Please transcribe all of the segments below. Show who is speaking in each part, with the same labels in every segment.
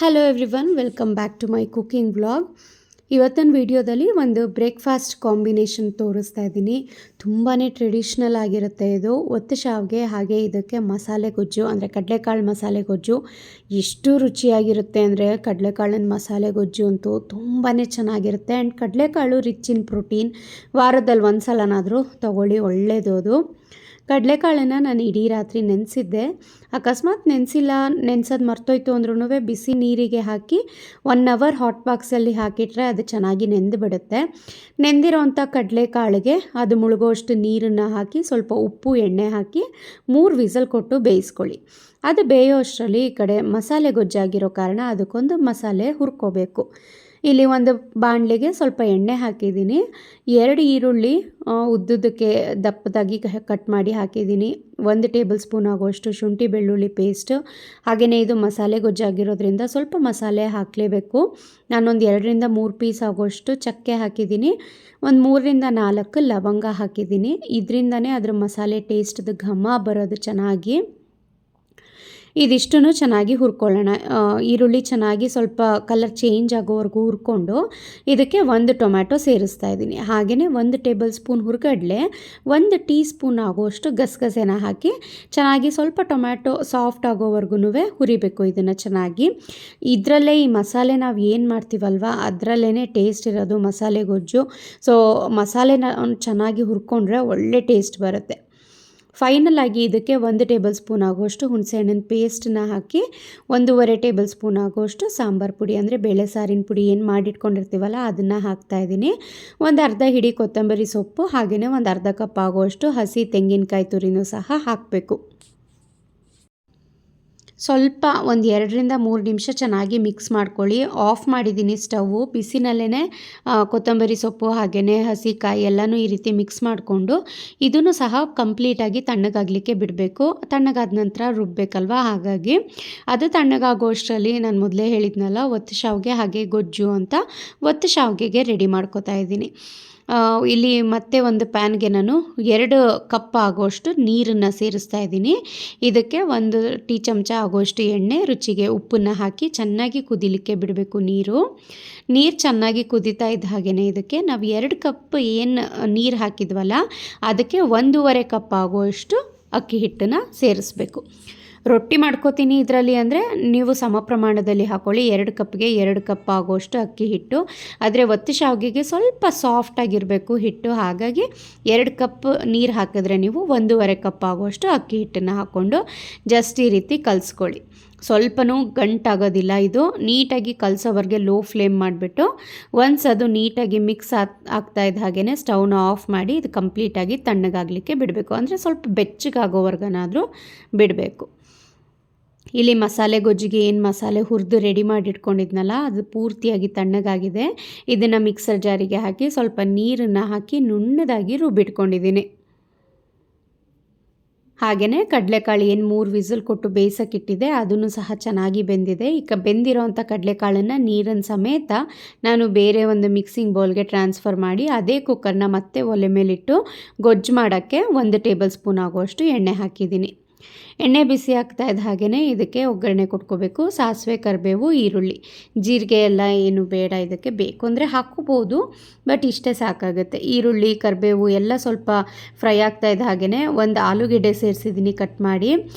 Speaker 1: Hello everyone, welcome back to my cooking vlog. ಇವತ್ತಿನ ವಿಡಿಯೋದಲ್ಲಿ ಒಂದು ಬ್ರೇಕ್ಫಾಸ್ಟ್ ಕಾಂಬಿನೇಷನ್ ತೋರಿಸ್ತಾ ಇದ್ದೀನಿ. ತುಂಬಾ ಟ್ರೆಡಿಷ್ನಲ್ ಆಗಿರುತ್ತೆ ಇದು. ಒತ್ತು ಶಾವಿಗೆ ಹಾಗೆ ಇದಕ್ಕೆ ಮಸಾಲೆ ಗೊಜ್ಜು ಅಂದರೆ ಕಡಲೆಕಾಳು ಮಸಾಲೆ ಗೊಜ್ಜು ಎಷ್ಟು ರುಚಿಯಾಗಿರುತ್ತೆ ಅಂದರೆ ಕಡಲೆಕಾಳಿನ ಮಸಾಲೆ ಗೊಜ್ಜು ಅಂತೂ ತುಂಬಾ ಚೆನ್ನಾಗಿರುತ್ತೆ. ಆ್ಯಂಡ್ ಕಡಲೆಕಾಳು ರಿಚ್ ಇನ್ ಪ್ರೋಟೀನ್. ವಾರದಲ್ಲಿ ಒಂದು ಸಲನಾದರೂ ತೊಗೊಳ್ಳಿ, ಒಳ್ಳೆಯದು ಅದು. ಕಡಲೆಕಾಳನ್ನು ನಾನು ಇಡೀ ರಾತ್ರಿ ನೆನೆಸಿದ್ದೆ. ಅಕಸ್ಮಾತ್ ನೆನೆಸೋದು ಮರ್ತೋಯ್ತು ಅಂದ್ರೂ ಬಿಸಿ ನೀರಿಗೆ ಹಾಕಿ 1 ಅವರ್ ಹಾಟ್ ಬಾಕ್ಸಲ್ಲಿ ಹಾಕಿಟ್ರೆ ಅದು ಚೆನ್ನಾಗಿ ನೆಂದು ಬಿಡುತ್ತೆ. ನೆಂದಿರೋವಂಥ ಕಡಲೆಕಾಳಿಗೆ ಅದು ಮುಳುಗೋಷ್ಟು ನೀರನ್ನು ಹಾಕಿ ಸ್ವಲ್ಪ ಉಪ್ಪು ಎಣ್ಣೆ ಹಾಕಿ 3 ವಿಸಲ್ ಕೊಟ್ಟು ಬೇಯಿಸ್ಕೊಳ್ಳಿ. ಅದು ಬೇಯೋ ಅಷ್ಟರಲ್ಲಿ ಈ ಕಡೆ ಮಸಾಲೆ ಗೊಜ್ಜಾಗಿರೋ ಕಾರಣ ಅದಕ್ಕೊಂದು ಮಸಾಲೆ ಹುರ್ಕೋಬೇಕು. ಇಲ್ಲಿ ಒಂದು ಬಾಣಲೆಗೆ ಸ್ವಲ್ಪ ಎಣ್ಣೆ ಹಾಕಿದ್ದೀನಿ. 2 ಈರುಳ್ಳಿ ಉದ್ದುದಕ್ಕೆ ದಪ್ಪದಾಗಿ ಕಟ್ ಮಾಡಿ ಹಾಕಿದ್ದೀನಿ. 1 ಟೇಬಲ್ ಸ್ಪೂನ್ ಆಗುವಷ್ಟು ಶುಂಠಿ ಬೆಳ್ಳುಳ್ಳಿ ಪೇಸ್ಟ್. ಹಾಗೆಯೇ ಇದು ಮಸಾಲೆ ಗೊಜ್ಜಾಗಿರೋದ್ರಿಂದ ಸ್ವಲ್ಪ ಮಸಾಲೆ ಹಾಕಲೇಬೇಕು. ನಾನೊಂದು 2ರಿಂದ 3 ಪೀಸ್ ಆಗುವಷ್ಟು ಚಕ್ಕೆ ಹಾಕಿದ್ದೀನಿ. ಒಂದು 3ರಿಂದ 4 ಲವಂಗ ಹಾಕಿದ್ದೀನಿ. ಇದರಿಂದನೇ ಅದರ ಮಸಾಲೆ ಟೇಸ್ಟ್ದು ಘಮ ಬರೋದು ಚೆನ್ನಾಗಿ. ಇದಿಷ್ಟನ್ನು ಚೆನ್ನಾಗಿ ಹುರ್ಕೊಳ್ಳೋಣ. ಈರುಳ್ಳಿ ಚೆನ್ನಾಗಿ ಸ್ವಲ್ಪ ಕಲರ್ ಚೇಂಜ್ ಆಗೋವರೆಗೂ ಹುರ್ಕೊಂಡು ಇದಕ್ಕೆ 1 ಟೊಮ್ಯಾಟೊ ಸೇರಿಸ್ತಾ ಇದ್ದೀನಿ. ಹಾಗೆಯೇ 1 ಟೇಬಲ್ ಸ್ಪೂನ್ ಹುರ್ಗಡ್ಲೆ, 1 ಟೀ ಸ್ಪೂನ್ ಆಗುವಷ್ಟು ಗಸಗಸೆನ ಹಾಕಿ ಚೆನ್ನಾಗಿ ಸ್ವಲ್ಪ ಟೊಮ್ಯಾಟೊ ಸಾಫ್ಟ್ ಆಗೋವರೆಗೂ ಹುರಿಬೇಕು ಇದನ್ನು ಚೆನ್ನಾಗಿ. ಇದರಲ್ಲೇ ಈ ಮಸಾಲೆ ನಾವು ಏನು ಮಾಡ್ತೀವಲ್ವ ಅದರಲ್ಲೇ ಟೇಸ್ಟ್ ಇರೋದು ಮಸಾಲೆ ಗೊಜ್ಜು. ಸೊ ಮಸಾಲೆನ ಚೆನ್ನಾಗಿ ಹುರ್ಕೊಂಡ್ರೆ ಒಳ್ಳೆ ಟೇಸ್ಟ್ ಬರುತ್ತೆ. ಫೈನಲ್ ಆಗಿ ಇದಕ್ಕೆ 1 ಟೇಬಲ್ ಸ್ಪೂನ್ ಆಗುವಷ್ಟು ಹುಣಸೆಹಣ್ಣಿನ ಪೇಸ್ಟನ್ನ ಹಾಕಿ 1.5 ಟೇಬಲ್ ಸ್ಪೂನ್ ಆಗುವಷ್ಟು ಸಾಂಬಾರು ಪುಡಿ ಅಂದರೆ ಬೇಳೆ ಸಾರಿನ ಪುಡಿ ಏನು ಮಾಡಿಟ್ಕೊಂಡಿರ್ತೀವಲ್ಲ ಅದನ್ನು ಹಾಕ್ತಾಯಿದ್ದೀನಿ. ಒಂದು ಅರ್ಧ ಹಿಡಿ ಕೊತ್ತಂಬರಿ ಸೊಪ್ಪು ಹಾಗೆಯೇ ಒಂದು ಅರ್ಧ ಕಪ್ ಆಗುವಷ್ಟು ಹಸಿ ತೆಂಗಿನಕಾಯಿ ತುರಿನೂ ಸಹ ಹಾಕಬೇಕು. ಸ್ವಲ್ಪ ಒಂದು 2ರಿಂದ 3 ನಿಮಿಷ ಚೆನ್ನಾಗಿ ಮಿಕ್ಸ್ ಮಾಡ್ಕೊಳ್ಳಿ. ಆಫ್ ಮಾಡಿದ್ದೀನಿ ಸ್ಟವ್ವು. ಬಿಸಿನಲ್ಲೇ ಕೊತ್ತಂಬರಿ ಸೊಪ್ಪು ಹಾಗೆಯೇ ಹಸಿ ಕಾಯಿ ಎಲ್ಲನೂ ಈ ರೀತಿ ಮಿಕ್ಸ್ ಮಾಡಿಕೊಂಡು ಇದನ್ನು ಸಹ ಕಂಪ್ಲೀಟಾಗಿ ತಣ್ಣಗಾಗಲಿಕ್ಕೆ ಬಿಡಬೇಕು. ತಣ್ಣಗಾದ ನಂತರ ರುಬ್ಬಬೇಕಲ್ವ, ಹಾಗಾಗಿ ಅದು ತಣ್ಣಗಾಗೋಷ್ಟರಲ್ಲಿ ನಾನು ಮೊದಲೇ ಹೇಳಿದ್ನಲ್ಲ ಒತ್ತು ಶಾವಿಗೆ ಹಾಗೆ ಗೊಜ್ಜು ಅಂತ, ಒತ್ತು ಶಾವಿಗೆಗೆ ರೆಡಿ ಮಾಡ್ಕೋತಾ ಇದ್ದೀನಿ. ಇಲ್ಲಿ ಮತ್ತೆ ಒಂದು ಪ್ಯಾನ್ಗೆ ನಾನು 2 ಕಪ್ ಆಗುವಷ್ಟು ನೀರನ್ನು ಸೇರಿಸ್ತಾ ಇದ್ದೀನಿ. ಇದಕ್ಕೆ 1 ಟೀ ಚಮಚ ಆಗುವಷ್ಟು ಎಣ್ಣೆ, ರುಚಿಗೆ ಉಪ್ಪನ್ನು ಹಾಕಿ ಚೆನ್ನಾಗಿ ಕುದಿಲಿಕ್ಕೆ ಬಿಡಬೇಕು. ನೀರು ಚೆನ್ನಾಗಿ ಕುದೀತಾ ಇದ್ದ ಹಾಗೆಯೇ ಇದಕ್ಕೆ ನಾವು 2 ಕಪ್ ಏನು ನೀರು ಹಾಕಿದ್ವಲ್ಲ ಅದಕ್ಕೆ 1.5 ಕಪ್ ಆಗುವಷ್ಟು ಅಕ್ಕಿ ಹಿಟ್ಟನ್ನು ಸೇರಿಸ್ಬೇಕು. ರೊಟ್ಟಿ ಮಾಡ್ಕೋತೀನಿ ಇದರಲ್ಲಿ ಅಂದರೆ ನೀವು ಸಮ ಪ್ರಮಾಣದಲ್ಲಿ ಹಾಕ್ಕೊಳ್ಳಿ. 2 ಕಪ್ಗೆ 2 ಕಪ್ ಆಗುವಷ್ಟು ಅಕ್ಕಿ ಹಿಟ್ಟು. ಆದರೆ ಒತ್ತು ಶಾವಿಗೆಗೆ ಸ್ವಲ್ಪ ಸಾಫ್ಟಾಗಿರಬೇಕು ಹಿಟ್ಟು, ಹಾಗಾಗಿ 2 ಕಪ್ ನೀರು ಹಾಕಿದ್ರೆ ನೀವು 1.5 ಕಪ್ ಆಗುವಷ್ಟು ಅಕ್ಕಿ ಹಿಟ್ಟನ್ನು ಹಾಕ್ಕೊಂಡು ಜಸ್ಟ್ ಈ ರೀತಿ ಕಲಿಸ್ಕೊಳ್ಳಿ. ಸ್ವಲ್ಪನೂ ಗಂಟಾಗೋದಿಲ್ಲ ಇದು. ನೀಟಾಗಿ ಕಲಸೋವರೆಗೆ ಲೋ ಫ್ಲೇಮ್ ಮಾಡಿಬಿಟ್ಟು ಒನ್ಸ್ ಅದು ನೀಟಾಗಿ ಮಿಕ್ಸ್ ಆಗ್ತಾ ಇದ್ದ ಹಾಗೆಯೇ ಸ್ಟವ್ನ ಆಫ್ ಮಾಡಿ ಇದು ಕಂಪ್ಲೀಟಾಗಿ ತಣ್ಣಗಾಗಲಿಕ್ಕೆ ಬಿಡಬೇಕು. ಅಂದರೆ ಸ್ವಲ್ಪ ಬೆಚ್ಚಗಾಗೋವರೆಗನಾದರೂ ಬಿಡಬೇಕು. ಇಲ್ಲಿ ಮಸಾಲೆ ಗೊಜ್ಜಿಗೆ ಏನು ಮಸಾಲೆ ಹುರಿದು ರೆಡಿ ಮಾಡಿಟ್ಕೊಂಡಿದ್ನಲ್ಲ ಅದು ಪೂರ್ತಿಯಾಗಿ ತಣ್ಣಗಾಗಿದೆ. ಇದನ್ನು ಮಿಕ್ಸರ್ ಜಾರಿಗೆ ಹಾಕಿ ಸ್ವಲ್ಪ ನೀರನ್ನು ಹಾಕಿ ನುಣ್ಣದಾಗಿ ರುಬ್ಬಿಟ್ಕೊಂಡಿದ್ದೀನಿ. ಹಾಗೆಯೇ ಕಡಲೆಕಾಳು ಏನು 3 ವಿಸಲ್ ಕೊಟ್ಟು ಬೇಯಿಸೋಕ್ಕಿಟ್ಟಿದೆ ಅದನ್ನು ಸಹ ಚೆನ್ನಾಗಿ ಬೆಂದಿದೆ. ಈಗ ಬೆಂದಿರೋವಂಥ ಕಡಲೆಕಾಳನ್ನು ನೀರಿನ ಸಮೇತ ನಾನು ಬೇರೆ ಒಂದು ಮಿಕ್ಸಿಂಗ್ ಬೌಲ್ಗೆ ಟ್ರಾನ್ಸ್ಫರ್ ಮಾಡಿ ಅದೇ ಕುಕ್ಕರ್ನ ಮತ್ತೆ ಒಲೆ ಮೇಲಿಟ್ಟು ಗೊಜ್ಜು ಮಾಡೋಕ್ಕೆ 1 ಟೇಬಲ್ ಸ್ಪೂನ್ ಆಗುವಷ್ಟು ಎಣ್ಣೆ ಹಾಕಿದ್ದೀನಿ. ಎಣ್ಣೆ ಬಿಸಿ ಆಗ್ತಾ ಇದ್ದ ಹಾಗೆಯೇ ಇದಕ್ಕೆ ಒಗ್ಗರಣೆ ಕೊಟ್ಕೋಬೇಕು. ಸಾಸಿವೆ, ಕರಿಬೇವು, ಈರುಳ್ಳಿ, ಜೀರಿಗೆ ಎಲ್ಲ ಏನು ಬೇಡ. ಇದಕ್ಕೆ ಬೇಕು ಅಂದರೆ ಹಾಕ್ಕೋಬೋದು, ಬಟ್ ಇಷ್ಟೇ ಸಾಕಾಗುತ್ತೆ. ಈರುಳ್ಳಿ, ಕರಿಬೇವು ಎಲ್ಲ ಸ್ವಲ್ಪ ಫ್ರೈ ಆಗ್ತಾ ಇದ್ದ ಹಾಗೆಯೇ 1 ಆಲೂಗೆಡ್ಡೆ ಸೇರಿಸಿದ್ದೀನಿ ಕಟ್ ಮಾಡಿ.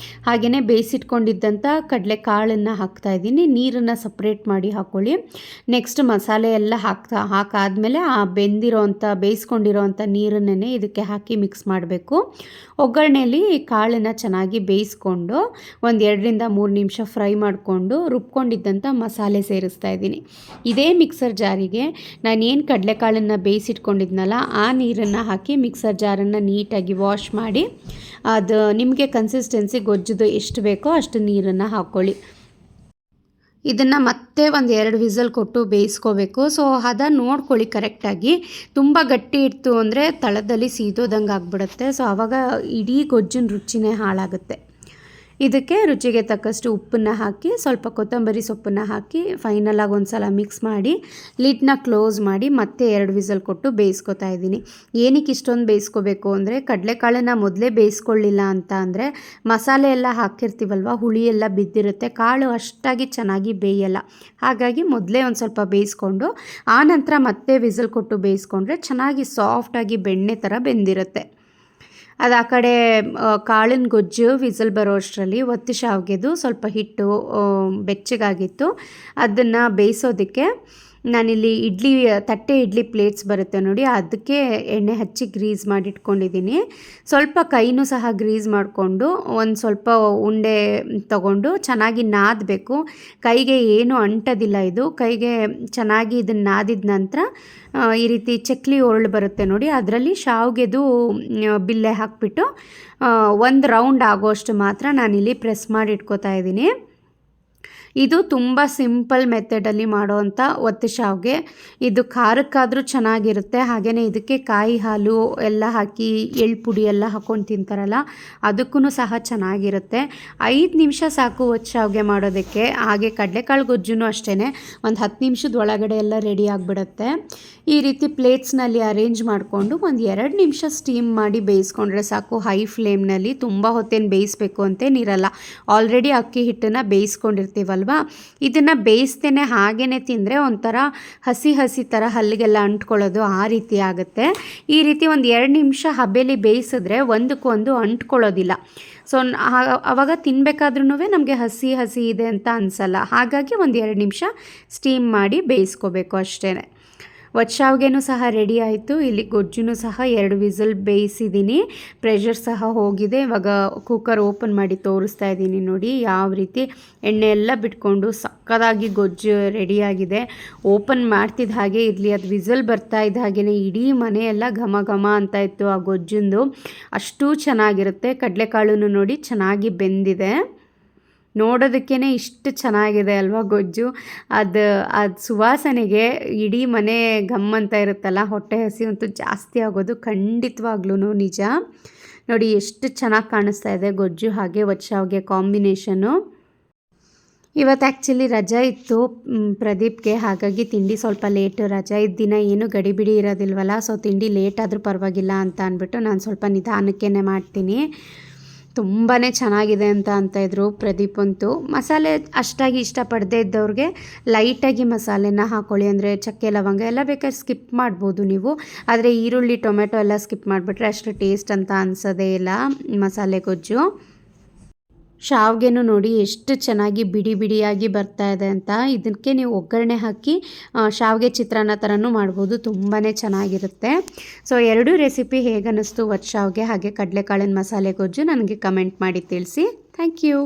Speaker 1: ಹಾಗೆಯೇ ಬೇಯಿಸಿಟ್ಕೊಂಡಿದ್ದಂಥ ಕಡಲೆ ಕಾಳನ್ನು ಹಾಕ್ತಾಯಿದ್ದೀನಿ. ನೀರನ್ನು ಸಪ್ರೇಟ್ ಮಾಡಿ ಹಾಕ್ಕೊಳ್ಳಿ. ನೆಕ್ಸ್ಟ್ ಮಸಾಲೆ ಎಲ್ಲ ಹಾಕಾದ್ಮೇಲೆ ಆ ಬೇಯಿಸ್ಕೊಂಡಿರೋವಂಥ ನೀರನ್ನೇ ಇದಕ್ಕೆ ಹಾಕಿ ಮಿಕ್ಸ್ ಮಾಡಬೇಕು. ಒಗ್ಗರಣೆಯಲ್ಲಿ ಕಾಳನ್ನು ಚೆನ್ನಾಗಿ ಬೇಯಿಸ್ಕೊಂಡು ಒಂದು 2ರಿಂದ 3 ನಿಮಿಷ ಫ್ರೈ ಮಾಡಿಕೊಂಡು ರುಬ್ಕೊಂಡಿದ್ದಂಥ ಮಸಾಲೆ ಸೇರಿಸ್ತಾ ಇದ್ದೀನಿ. ಇದೇ ಮಿಕ್ಸರ್ ಜಾರಿಗೆ ನಾನೇನು ಕಡಲೆಕಾಳನ್ನು ಬೇಯಿಸಿಟ್ಕೊಂಡಿದ್ನಲ್ಲ ಆ ನೀರನ್ನು ಹಾಕಿ ಮಿಕ್ಸರ್ ಜಾರನ್ನು ನೀಟಾಗಿ ವಾಶ್ ಮಾಡಿ ಅದು ನಿಮಗೆ ಕನ್ಸಿಸ್ಟೆನ್ಸಿ ಗೊಜ್ಜುದು ಎಷ್ಟು ಬೇಕೋ ಅಷ್ಟು ನೀರನ್ನು ಹಾಕ್ಕೊಳ್ಳಿ. ಇದನ್ನು ಮತ್ತೆ ಒಂದು 2 ವಿಸಲ್ ಕೊಟ್ಟು ಬೇಯಿಸ್ಕೋಬೇಕು. ಸೊ ಹದ ನೋಡ್ಕೊಳ್ಳಿ ಕರೆಕ್ಟಾಗಿ. ತುಂಬ ಗಟ್ಟಿ ಇತ್ತು ಅಂದರೆ ತಳದಲ್ಲಿ ಸೀದೋದಂಗೆ ಆಗಿಬಿಡುತ್ತೆ. ಸೊ ಆವಾಗ ಇಡೀ ಗೊಜ್ಜಿನ ರುಚಿನೇ ಹಾಳಾಗುತ್ತೆ. ಇದಕ್ಕೆ ರುಚಿಗೆ ತಕ್ಕಷ್ಟು ಉಪ್ಪನ್ನು ಹಾಕಿ ಸ್ವಲ್ಪ ಕೊತ್ತಂಬರಿ ಸೊಪ್ಪನ್ನು ಹಾಕಿ ಫೈನಲಾಗಿ ಒಂದು ಸಲ ಮಿಕ್ಸ್ ಮಾಡಿ ಲಿಡ್ನ ಕ್ಲೋಸ್ ಮಾಡಿ ಮತ್ತೆ 2 ವಿಸಲ್ ಕೊಟ್ಟು ಬೇಯಿಸ್ಕೊತಾ ಇದ್ದೀನಿ. ಏನಕ್ಕೆ ಇಷ್ಟೊಂದು ಬೇಯಿಸ್ಕೋಬೇಕು ಅಂದರೆ ಕಡಲೆಕಾಳನ್ನು ಮೊದಲೇ ಬೇಯಿಸ್ಕೊಳ್ಳಿಲ್ಲ ಅಂತ ಅಂದರೆ ಮಸಾಲೆ ಎಲ್ಲ ಹಾಕಿರ್ತೀವಲ್ವ, ಹುಳಿ ಎಲ್ಲ ಬಿದ್ದಿರುತ್ತೆ, ಕಾಳು ಅಷ್ಟಾಗಿ ಚೆನ್ನಾಗಿ ಬೇಯಲ್ಲ. ಹಾಗಾಗಿ ಮೊದಲೇ ಒಂದು ಸ್ವಲ್ಪ ಬೇಯಿಸ್ಕೊಂಡು ಆನಂತರ ಮತ್ತೆ ವಿಸಲ್ ಕೊಟ್ಟು ಬೇಯಿಸ್ಕೊಂಡ್ರೆ ಚೆನ್ನಾಗಿ ಸಾಫ್ಟಾಗಿ ಬೆಣ್ಣೆ ಥರ ಬೆಂದಿರುತ್ತೆ. ಅದು ಆ ಕಡೆ ಕಾಳಿನ ಗೊಜ್ಜು ವಿಸಲ್ ಬರೋ ಅಷ್ಟರಲ್ಲಿ ಒತ್ತು ಶಾವಿಗೆದು ಸ್ವಲ್ಪ ಹಿಟ್ಟು ಬೆಚ್ಚಗಾಗಿತ್ತು. ಅದನ್ನು ಬೇಯಿಸೋದಕ್ಕೆ ನಾನಿಲ್ಲಿ ತಟ್ಟೆ ಇಡ್ಲಿ ಪ್ಲೇಟ್ಸ್ ಬರುತ್ತೆ ನೋಡಿ, ಅದಕ್ಕೆ ಎಣ್ಣೆ ಹಚ್ಚಿ ಗ್ರೀಸ್ ಮಾಡಿ ಇಟ್ಕೊಂಡಿದ್ದೀನಿ. ಸ್ವಲ್ಪ ಕೈನೂ ಸಹ ಗ್ರೀಸ್ ಮಾಡಿಕೊಂಡು ಒಂದು ಸ್ವಲ್ಪ ಉಂಡೆ ತಗೊಂಡು ಚೆನ್ನಾಗಿ ನಾದಬೇಕು. ಕೈಗೆ ಏನೂ ಅಂಟೋದಿಲ್ಲ ಇದು. ಕೈಗೆ ಚೆನ್ನಾಗಿ ಇದನ್ನು ನಾದಿದ ನಂತರ ಈ ರೀತಿ ಚಕ್ಲಿ ಒರಳು ಬರುತ್ತೆ ನೋಡಿ, ಅದರಲ್ಲಿ ಶಾವಿಗೆದು ಬಿಲ್ಲೆ ಹಾಕಿಬಿಟ್ಟು 1 ರೌಂಡ್ ಆಗೋಷ್ಟು ಮಾತ್ರ ನಾನಿಲ್ಲಿ ಪ್ರೆಸ್ ಮಾಡಿ ಇಟ್ಕೋತಾ ಇದ್ದೀನಿ. ಇದು ತುಂಬ ಸಿಂಪಲ್ ಮೆಥಡಲ್ಲಿ ಮಾಡೋವಂಥ ಒತ್ತು ಶಾವಿಗೆ. ಇದು ಖಾರಕ್ಕಾದರೂ ಚೆನ್ನಾಗಿರುತ್ತೆ. ಹಾಗೆಯೇ ಇದಕ್ಕೆ ಕಾಯಿ ಹಾಲು ಎಲ್ಲ ಹಾಕಿ ಎಳ್ಳು ಪುಡಿ ಎಲ್ಲ ಹಾಕ್ಕೊಂಡು ತಿಂತಾರಲ್ಲ, ಅದಕ್ಕೂ ಸಹ ಚೆನ್ನಾಗಿರುತ್ತೆ. 5 ನಿಮಿಷ ಸಾಕು ಒತ್ತು ಶಾವಿಗೆ ಮಾಡೋದಕ್ಕೆ. ಹಾಗೆ ಕಡಲೆಕಾಳು ಗೊಜ್ಜು ಅಷ್ಟೇ, ಒಂದು 10 ನಿಮಿಷದ ಒಳಗಡೆ ಎಲ್ಲ ರೆಡಿ ಆಗಿಬಿಡುತ್ತೆ. ಈ ರೀತಿ ಪ್ಲೇಟ್ಸ್ನಲ್ಲಿ ಅರೇಂಜ್ ಮಾಡಿಕೊಂಡು ಒಂದು 2 ನಿಮಿಷ ಸ್ಟೀಮ್ ಮಾಡಿ ಬೇಯಿಸ್ಕೊಂಡ್ರೆ ಸಾಕು. ಹೈ ಫ್ಲೇಮ್ನಲ್ಲಿ ತುಂಬ ಹೊತ್ತೇನು ಬೇಯಿಸಬೇಕು ಅಂತೇನಿರಲ್ಲ. ಆಲ್ರೆಡಿ ಅಕ್ಕಿ ಹಿಟ್ಟನ್ನು ಬೇಯಿಸ್ಕೊಂಡಿರ್ತೀವಲ್ವ, ಇದನ್ನು ಬೇಯಿಸ್ತೇನೆ ಹಾಗೇ ತಿಂದರೆ ಒಂಥರ ಹಸಿ ಥರ ಹಲ್ಲಿಗೆಲ್ಲ ಅಂಟ್ಕೊಳ್ಳೋದು ಆ ರೀತಿ ಆಗುತ್ತೆ. ಈ ರೀತಿ ಒಂದು 2 ನಿಮಿಷ ಹಬೆಯಲ್ಲಿ ಬೇಯಿಸಿದ್ರೆ ಒಂದಕ್ಕೊಂದು ಅಂಟ್ಕೊಳ್ಳೋದಿಲ್ಲ. ಸೊ ಆವಾಗ ತಿನ್ನಬೇಕಾದ್ರೂ ನಮಗೆ ಹಸಿ ಇದೆ ಅಂತ ಅನಿಸಲ್ಲ. ಹಾಗಾಗಿ ಒಂದು 2 ನಿಮಿಷ ಸ್ಟೀಮ್ ಮಾಡಿ ಬೇಯಿಸ್ಕೋಬೇಕು ಅಷ್ಟೇ. ಒತ್ತು ಶಾವಿಗೆನೂ ಸಹ ರೆಡಿ ಆಯಿತು. ಇಲ್ಲಿ ಗೊಜ್ಜು ಸಹ 2 ವಿಸಲ್ ಬೇಯಿಸಿದ್ದೀನಿ. ಪ್ರೆಷರ್ ಸಹ ಹೋಗಿದೆ. ಇವಾಗ ಕುಕ್ಕರ್ ಓಪನ್ ಮಾಡಿ ತೋರಿಸ್ತಾ ಇದ್ದೀನಿ ನೋಡಿ, ಯಾವ ರೀತಿ ಎಣ್ಣೆ ಎಲ್ಲ ಬಿಟ್ಕೊಂಡು ಸಕ್ಕತ್ತಾಗಿ ಗೊಜ್ಜು ರೆಡಿಯಾಗಿದೆ. ಓಪನ್ ಮಾಡ್ತಿದ್ದ ಹಾಗೆ ಇರಲಿ, ಅದು ವಿಸಲ್ ಬರ್ತಾ ಇದ್ದ ಹಾಗೆಯೇ ಇಡೀ ಮನೆಯೆಲ್ಲ ಘಮ ಘಮ ಅಂತ ಇತ್ತು ಆ ಗೊಜ್ಜಿಂದು. ಅಷ್ಟು ಚೆನ್ನಾಗಿರುತ್ತೆ. ಕಡಲೆಕಾಳು ನೋಡಿ ಚೆನ್ನಾಗಿ ಬೆಂದಿದೆ. ನೋಡೋದಕ್ಕೇ ಇಷ್ಟು ಚೆನ್ನಾಗಿದೆ ಅಲ್ವಾ ಗೊಜ್ಜು. ಅದು ಸುವಾಸನೆಗೆ ಇಡೀ ಮನೆ ಗಮ್ಮಂತ ಇರುತ್ತಲ್ಲ, ಹೊಟ್ಟೆ ಹಸಿ ಅಂತೂ ಜಾಸ್ತಿ ಆಗೋದು ಖಂಡಿತವಾಗ್ಲೂ ನಿಜ. ನೋಡಿ ಎಷ್ಟು ಚೆನ್ನಾಗಿ ಕಾಣಿಸ್ತಾ ಇದೆ ಗೊಜ್ಜು ಹಾಗೆ ಒತ್ತು ಶಾವಿಗೆ ಕಾಂಬಿನೇಷನ್ನು. ಇವತ್ತು ಆ್ಯಕ್ಚುಲಿ ರಜಾ ಇತ್ತು ಪ್ರದೀಪ್ಗೆ, ಹಾಗಾಗಿ ತಿಂಡಿ ಸ್ವಲ್ಪ ಲೇಟು. ರಜಾ ಇದ್ದ ದಿನ ಏನು ಗಡಿಬಿಡಿ ಇರೋದಿಲ್ವಲ್ಲ, ಸೊ ತಿಂಡಿ ಲೇಟ್ ಆದರೂ ಪರವಾಗಿಲ್ಲ ಅಂತ ಅಂದ್ಬಿಟ್ಟು ನಾನು ಸ್ವಲ್ಪ ನಿಧಾನಕ್ಕೇ ಮಾಡ್ತೀನಿ. ತುಂಬಾ ಚೆನ್ನಾಗಿದೆ ಅಂತ ಇದ್ರು ಪ್ರದೀಪ್ ಅಂತೂ. ಮಸಾಲೆ ಅಷ್ಟಾಗಿ ಇಷ್ಟಪಡದೇ ಇದ್ದವ್ರಿಗೆ ಲೈಟಾಗಿ ಮಸಾಲೆನ ಹಾಕ್ಕೊಳ್ಳಿ. ಅಂದರೆ ಚಕ್ಕೆ ಲವಂಗ ಎಲ್ಲ ಬೇಕಾದ್ರೆ ಸ್ಕಿಪ್ ಮಾಡ್ಬೋದು ನೀವು, ಆದರೆ ಈರುಳ್ಳಿ ಟೊಮೆಟೊ ಎಲ್ಲ ಸ್ಕಿಪ್ ಮಾಡಿಬಿಟ್ರೆ ಅಷ್ಟು ಟೇಸ್ಟ್ ಅಂತ ಅನಿಸೋದೇ ಇಲ್ಲ ಮಸಾಲೆ ಗೊಜ್ಜು. ಶಾವಿಗೆನೂ ನೋಡಿ ಎಷ್ಟು ಚೆನ್ನಾಗಿ ಬಿಡಿಯಾಗಿ ಬರ್ತಾ ಇದೆ ಅಂತ. ಇದಕ್ಕೆ ನೀವು ಒಗ್ಗರಣೆ ಹಾಕಿ ಶಾವಿಗೆ ಚಿತ್ರಾನ್ನ ಥರನೂ ಮಾಡ್ಬೋದು, ತುಂಬಾ ಚೆನ್ನಾಗಿರುತ್ತೆ. ಸೊ 2 ರೆಸಿಪಿ ಹೇಗೆ ಅನ್ನಿಸ್ತು ಒತ್ತು ಶಾವಿಗೆ ಹಾಗೆ ಕಡಲೆಕಾಳಿನ ಮಸಾಲೆ ಗೊಜ್ಜು ನನಗೆ ಕಮೆಂಟ್ ಮಾಡಿ ತಿಳಿಸಿ. Thank you.